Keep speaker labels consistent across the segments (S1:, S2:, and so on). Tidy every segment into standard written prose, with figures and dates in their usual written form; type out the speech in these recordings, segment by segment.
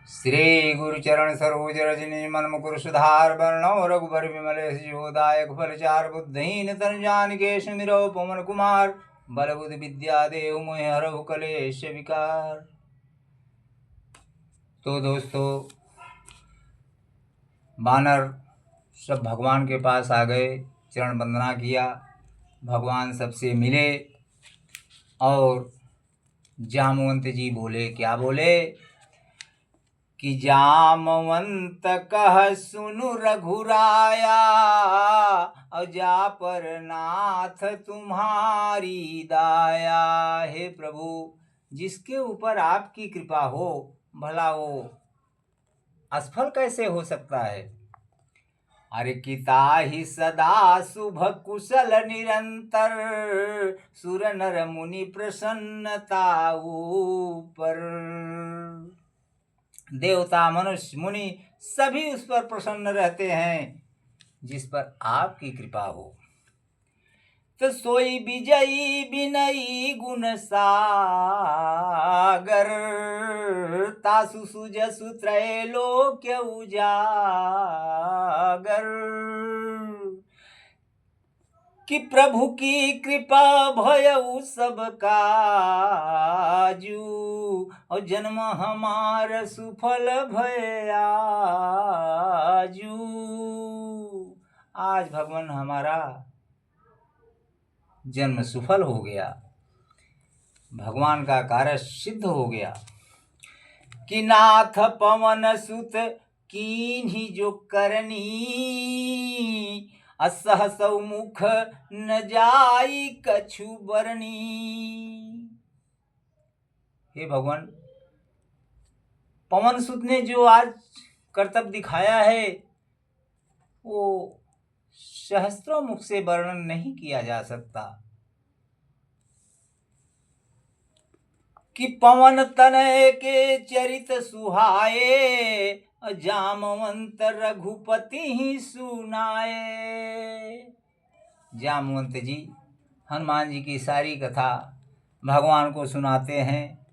S1: श्री गुरुचरण सरोज रजनी मन मुकुर सुधार वर्णो रघुबर विमल यशोदायक फलचार बुद्धहीन तन जानिके सुमिरो पवन कुमार बल बुद्धि विद्या देव मोहि हरहु कलेश विकार। तो दोस्तों, वानर सब भगवान के पास आ गए, चरण वंदना किया, भगवान सबसे मिले और जामवंत जी बोले, क्या बोले कि जामवंत कह सुनु रघुराया, अजा पर नाथ तुम्हारी दाया। हे प्रभु, जिसके ऊपर आपकी कृपा हो भला वो असफल कैसे हो सकता है। अरे किताहि सदा शुभ कुशल निरंतर, सुर नर मुनि प्रसन्नता ऊपर। देवता मनुष्य मुनि सभी उस पर प्रसन्न रहते हैं जिस पर आपकी कृपा हो। तो सोई विजयी विनयी गुण सागर, तासु सुजसु त्रैलोक्य उजागर। कि प्रभु की कृपा भयउ सब काजू, और जन्म हमार सुफल भयाजू। आज भगवान हमारा जन्म सुफल हो गया, भगवान का कार्य सिद्ध हो गया। कि नाथ पवन सुत कीन्ही जो करनी, असहस मुख न जाई कछु बरनी। हे भगवान, पवन सुत ने जो आज कर्तव्य दिखाया है वो सहस्त्रों मुख से वर्णन नहीं किया जा सकता। कि पवन तनय के चरित सुहाए, जामवंत रघुपति ही सुनाए। जामवंत जी हनुमान जी की सारी कथा भगवान को सुनाते हैं।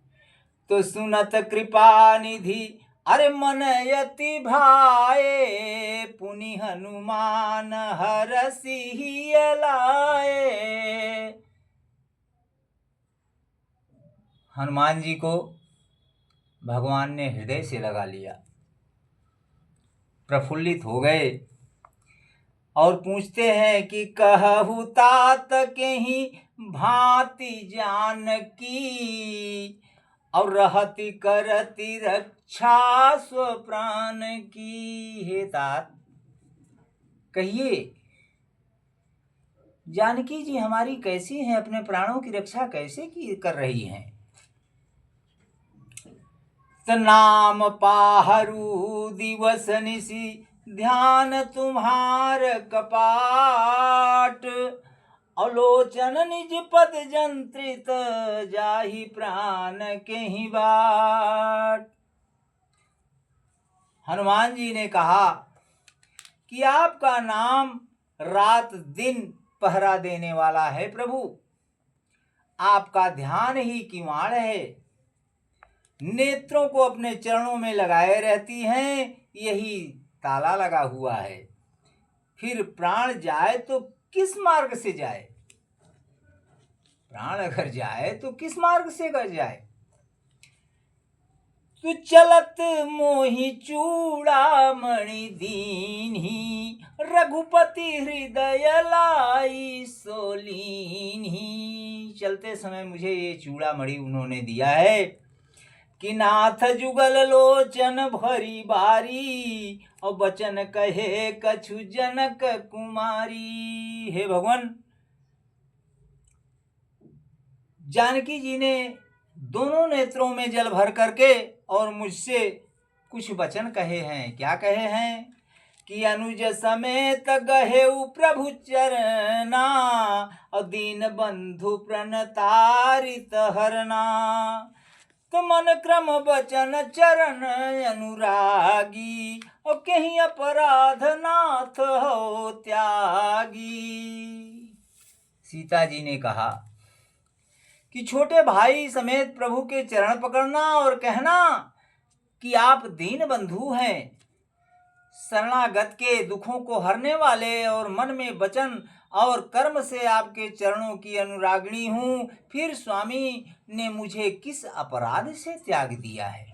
S1: तो सुनत कृपा निधि अरे मन यति भाए, पुनि हनुमान हरसि लाए। हनुमान जी को भगवान ने हृदय से लगा लिया, प्रफुल्लित हो गए और पूछते हैं कि कहु तात केहि भांति जानकी, और रहति करति रक्षा स्व प्राण की। हे तात, कहिए जानकी जी हमारी कैसी हैं, अपने प्राणों की रक्षा कैसे की कर रही हैं। नाम पाहरू दिवस निशि ध्यान तुम्हार कपाट, अलोचन निज पद जंत्रित जाहि प्राण के ही बाट। हनुमान जी ने कहा कि आपका नाम रात दिन पहरा देने वाला है प्रभु, आपका ध्यान ही किवाड़ है, नेत्रों को अपने चरणों में लगाए रहती हैं, यही ताला लगा हुआ है। फिर प्राण जाए तो किस मार्ग से जाए, प्राण अगर जाए तो किस मार्ग से कर जाए। तू चलत मोहि चूड़ामणि दीन्ही, रघुपति हृदय लाई सोलीन्ही। चलते समय मुझे ये चूड़ामणि उन्होंने दिया है कि नाथ जुगल लोचन भरी बारी, और बचन कहे कछु जनक कुमारी। हे भगवान, जानकी जी ने दोनों नेत्रों में जल भर करके और मुझसे कुछ वचन कहे हैं। क्या कहे हैं कि अनुज समेत गहेउ प्रभु चरना, और दीन बंधु प्रणतारित हरना। तो मन क्रम बचन चरण अनुरागी, और कहीं अपराध नाथ हो त्यागी। सीता जी ने कहा कि छोटे भाई समेत प्रभु के चरण पकड़ना और कहना कि आप दीन बंधु हैं, शरणागत के दुखों को हरने वाले, और मन में वचन और कर्म से आपके चरणों की अनुरागिणी हूँ। फिर स्वामी ने मुझे किस अपराध से त्याग दिया है?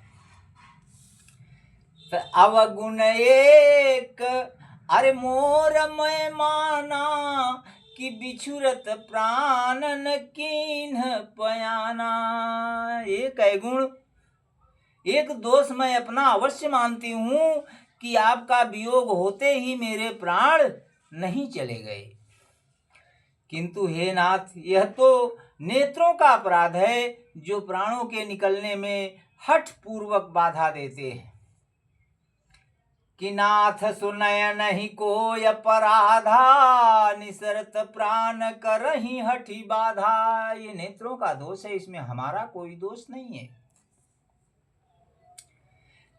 S1: अवगुण एक अरे मोर मैं माना, कि बिछुरत प्राणन कीन्ह पयाना। एक गुण, एक दोष मैं अपना अवश्य मानती हूँ कि आपका वियोग होते ही मेरे प्राण नहीं चले गए, किंतु हे नाथ, यह तो नेत्रों का अपराध है जो प्राणों के निकलने में हठ पूर्वक बाधा देते हैं। कि नाथ सुनय नहीं कोय अपराधा, निसरत प्राण करहि हठी बाधा। ये नेत्रों का दोष है, इसमें हमारा कोई दोष नहीं है।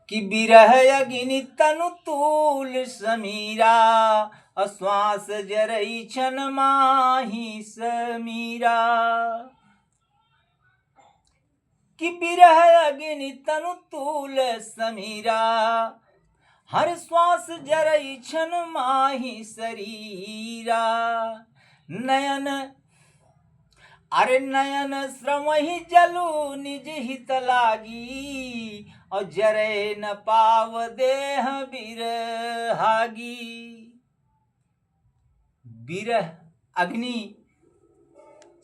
S1: कि बिरह अग्नि तनु तूल समीरा, अश्वास जरई छन माही समीरा। कि बिरह अग्नि तनु तूल समीरा, हर श्वास जरई छन माही शरीरा। नयन अरे नयन श्रमहि जलु निज हित लागी, और जरे न पाव देह बिरहागी। बिरह अग्नि,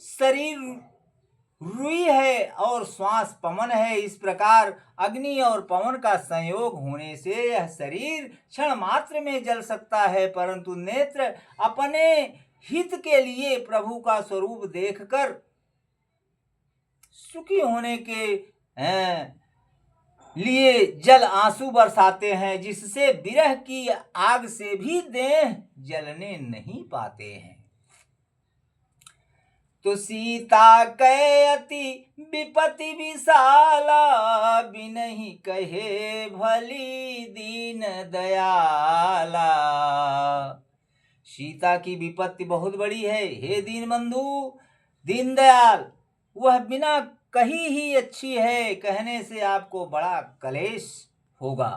S1: शरीर रुई है और श्वास पवन है। इस प्रकार अग्नि और पवन का संयोग होने से यह शरीर क्षण मात्र में जल सकता है, परंतु नेत्र अपने हित के लिए प्रभु का स्वरूप देखकर सुखी होने के लिए जल आंसू बरसाते हैं, जिससे विरह की आग से भी देह जलने नहीं पाते हैं। तो सीता कै अति विपति विशाला, बिनहि कहे भली दीन दयाला। सीता की विपत्ति बहुत बड़ी है, हे दीन बंधु दीन दयाल, वह बिना कही ही अच्छी है, कहने से आपको बड़ा कलेश होगा।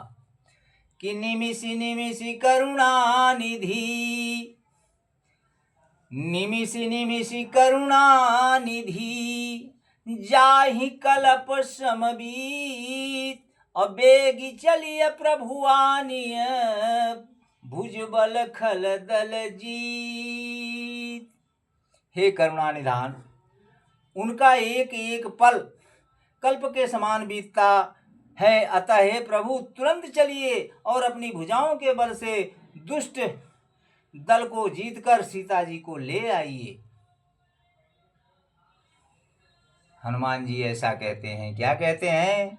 S1: कि निमिषि निमिषि करुणा निधि, निमिषि निमिषि करुणा निधि, जाहि कलप समबीत, अबेगी चलिए प्रभुआनिय, भुजबल खल दल जीत। हे करुणा निधान, उनका एक एक पल कल्प के समान बीतता है, अतः हे प्रभु तुरंत चलिए और अपनी भुजाओं के बल से दुष्ट दल को जीतकर सीता जी को ले आइए। हनुमान जी ऐसा कहते हैं। क्या कहते हैं?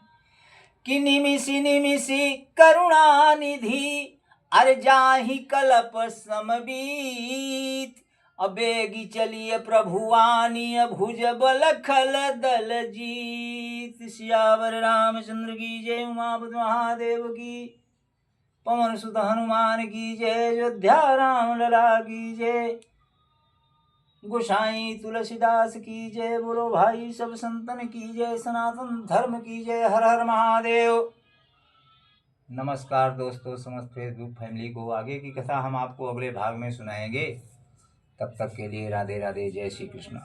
S1: कि निमिषि निमिषि करुणा निधि, अर जाहि कलप समबीत, अबेगी चलिए प्रभुआनिय, भुज बल खल दल जीत। सियावर रामचंद्र की जय, उमापति महादेव की, पवन सुत हनुमान की जय, अयोध्या राम लला की जय, गोसाई तुलसीदास की जय, बोलो भाई सब संतन की जय, सनातन धर्म की जय, हर हर महादेव। नमस्कार दोस्तों, समस्त फेसबुक फैमिली को। आगे की कथा हम आपको अगले भाग में सुनाएंगे। तब तक के लिए राधे राधे, जय श्री कृष्ण।